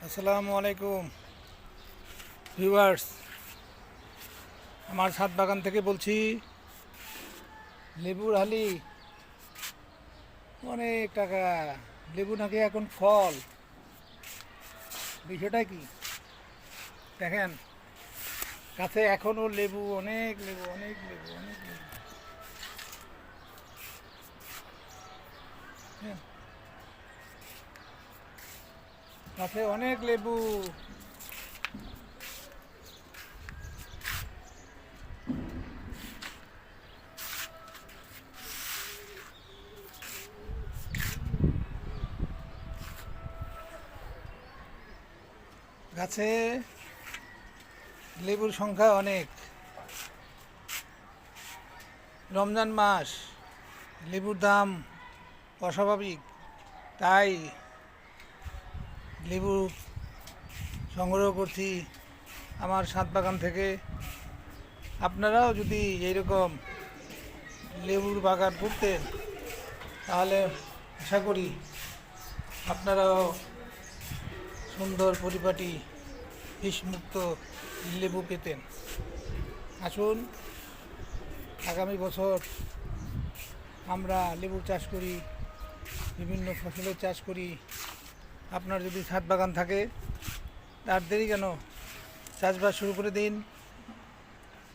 আসসালামু আলাইকুম ভিউয়ার্স, আমার ছাদ বাগান থেকে বলছি। লেবুর হালি অনেক টাকা। লেবু নাকি এখন ফল। বিষয়টা কি দেখেন, কাছে এখনও লেবু, অনেক লেবু, অনেক লেবু, অনেক লেবু। হ্যাঁ, কাছে অনেক লেবু। গাছে লেবুর সংখ্যা অনেক। রমজান মাস, লেবুর দাম অস্বাভাবিক, তাই লেবু সংগ্রহ করছি আমার ছাদ বাগান থেকে। আপনারাও যদি এইরকম লেবুর বাগান করতেন, তাহলে আশা করি আপনারাও সুন্দর পরিপাটি বিষমুক্ত লেবু পেতেন। আসুন, আগামী বছর আমরা লেবু চাষ করি, বিভিন্ন ফসলের চাষ করি। আপনার যদি ছাদ বাগান থাকে, তার দেরি কেন, চাষবাস শুরু করে দিন।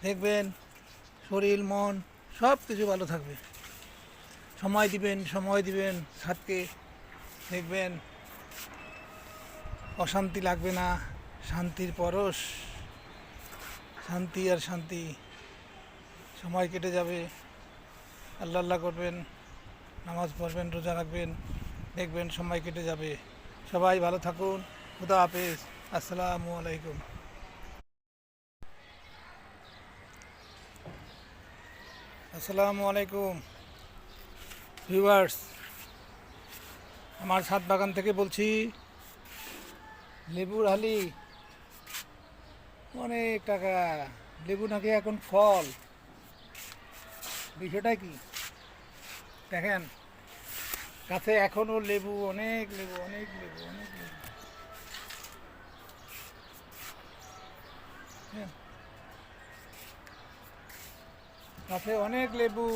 দেখবেন শরীর মন সব কিছু ভালো থাকবে। সময় দিবেন ছাদকে, দেখবেন অশান্তি লাগবে না। শান্তির পরশ, শান্তি আর শান্তি। সময় কেটে যাবে, আল্লাহ আল্লাহ করবেন, নামাজ পড়বেন, রোজা রাখবেন, দেখবেন সময় কেটে যাবে। সবাই ভালো থাকুন। খুদা হাফেজ। আসসালামু আলাইকুম। আসসালামু আলাইকুম ভিউয়ার্স, আমার ছাদ বাগান থেকে বলছি। লেবুর হালি অনেক টাকা। লেবু নাকি এখন ফল। বিষয়টা কি দেখেন, কাছে এখনও লেবু, অনেক লেবু, অনেক লেবু, অনেক লেবু। হ্যাঁ, কাছে অনেক লেবু।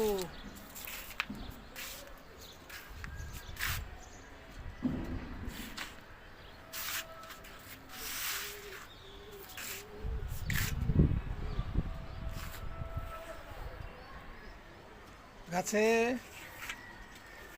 গাছে